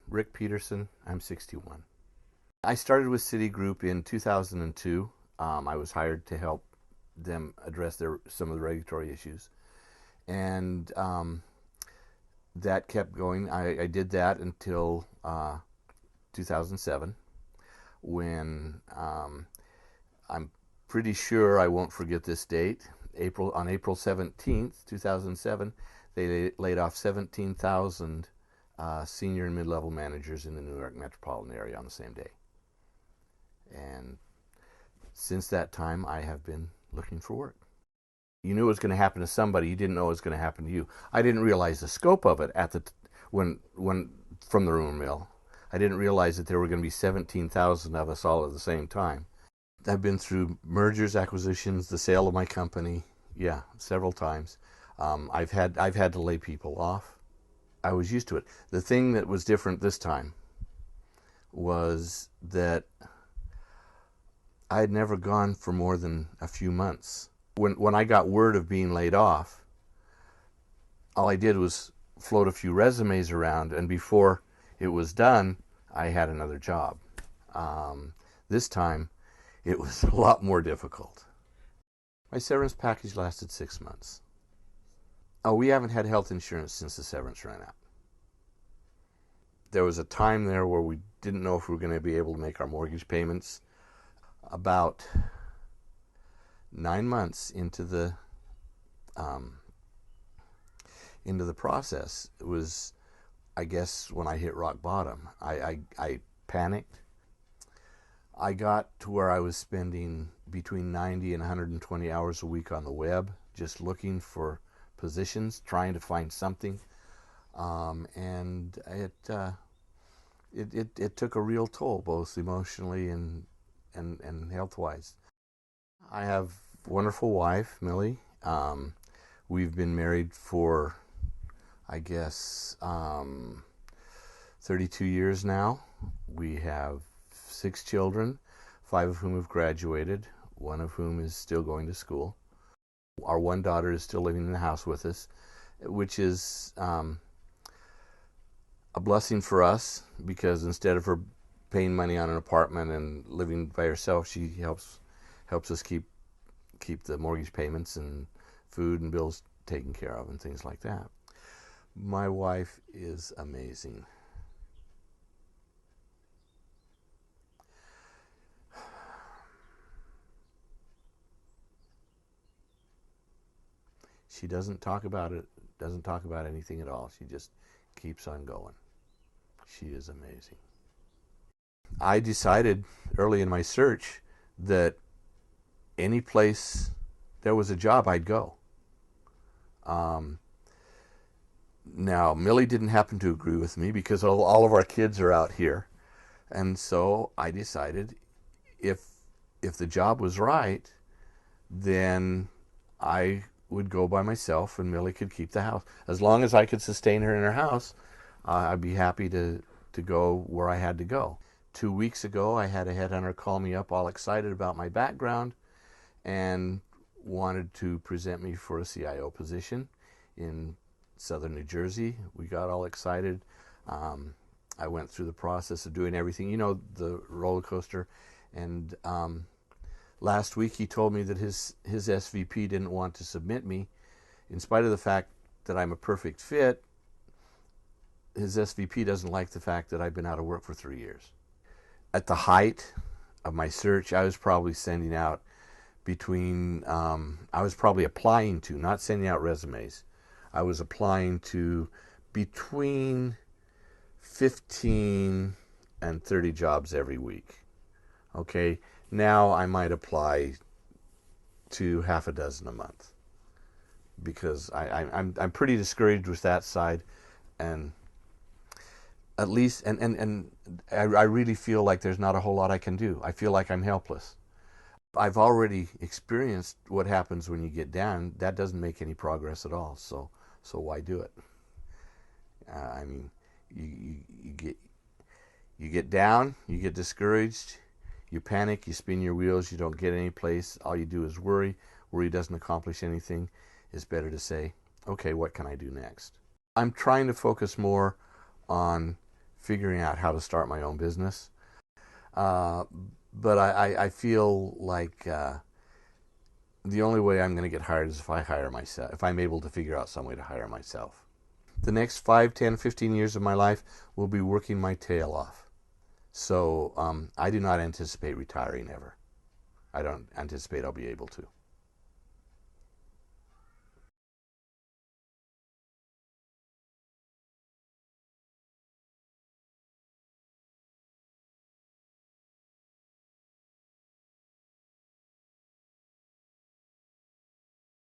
Rick Peterson. I'm 61. I started with Citigroup in 2002. I was hired to help them address some of the regulatory issues, and that kept going. I did that until 2007, when I'm pretty sure I won't forget this date. On April 17th, 2007, they laid off 17,000 senior and mid-level managers in the New York metropolitan area on the same day. And since that time, I have been looking for work. You knew it was going to happen to somebody. You didn't know it was going to happen to you. I didn't realize the scope of it when from the rumor mill. I didn't realize that there were going to be 17,000 of us all at the same time. I've been through mergers, acquisitions, the sale of my company, several times. I've had to lay people off. I was used to it. The thing that was different this time was that I had never gone for more than a few months. When I got word of being laid off, all I did was float a few resumes around, and before it was done, I had another job. This time, it was a lot more difficult. My severance package lasted 6 months. Oh, we haven't had health insurance since the severance ran out. There was a time there where we didn't know if we were going to be able to make our mortgage payments. About 9 months into the process, it was, I guess, when I hit rock bottom. I panicked. I got to where I was spending between 90 and 120 hours a week on the web, just looking for positions, trying to find something, and it took a real toll, both emotionally and health-wise. I have a wonderful wife, Millie. We've been married for, I guess, 32 years now. We have 6 children, 5 of whom have graduated, 1 of whom is still going to school. Our one daughter is still living in the house with us, which is a blessing for us, because instead of her paying money on an apartment and living by herself, she helps us keep the mortgage payments and food and bills taken care of and things like that. My wife is amazing. She doesn't talk about anything at all. She just keeps on going. She is amazing. I decided early in my search that any place there was a job, I'd go. Now, Millie didn't happen to agree with me, because all of our kids are out here. And so I decided if the job was right, then I would go by myself and Millie could keep the house. As long as I could sustain her in her house, I'd be happy to go where I had to go. 2 weeks ago, I had a headhunter call me up all excited about my background and wanted to present me for a CIO position in southern New Jersey. We got all excited. I went through the process of doing everything, the roller coaster. And last week he told me that his SVP didn't want to submit me, in spite of the fact that I'm a perfect fit. His SVP doesn't like the fact that I've been out of work for 3 years. At the height of my search, I was probably sending out I was probably applying to, not sending out resumes. I was applying to between 15 and 30 jobs every week. Okay, now I might apply to half a dozen a month, because I'm pretty discouraged with that side, and at least and I really feel like there's not a whole lot I can do. I feel like I'm helpless. I've already experienced what happens when you get down. That doesn't make any progress at all. So why do it? I mean, you get down, you get discouraged, you panic, you spin your wheels, you don't get any place. All you do is worry. Worry doesn't accomplish anything. It's better to say, okay, what can I do next? I'm trying to focus more on figuring out how to start my own business. But I feel like the only way I'm going to get hired is if I hire myself, if I'm able to figure out some way to hire myself. The next 5, 10, 15 years of my life will be working my tail off. So I do not anticipate retiring ever. I don't anticipate I'll be able to.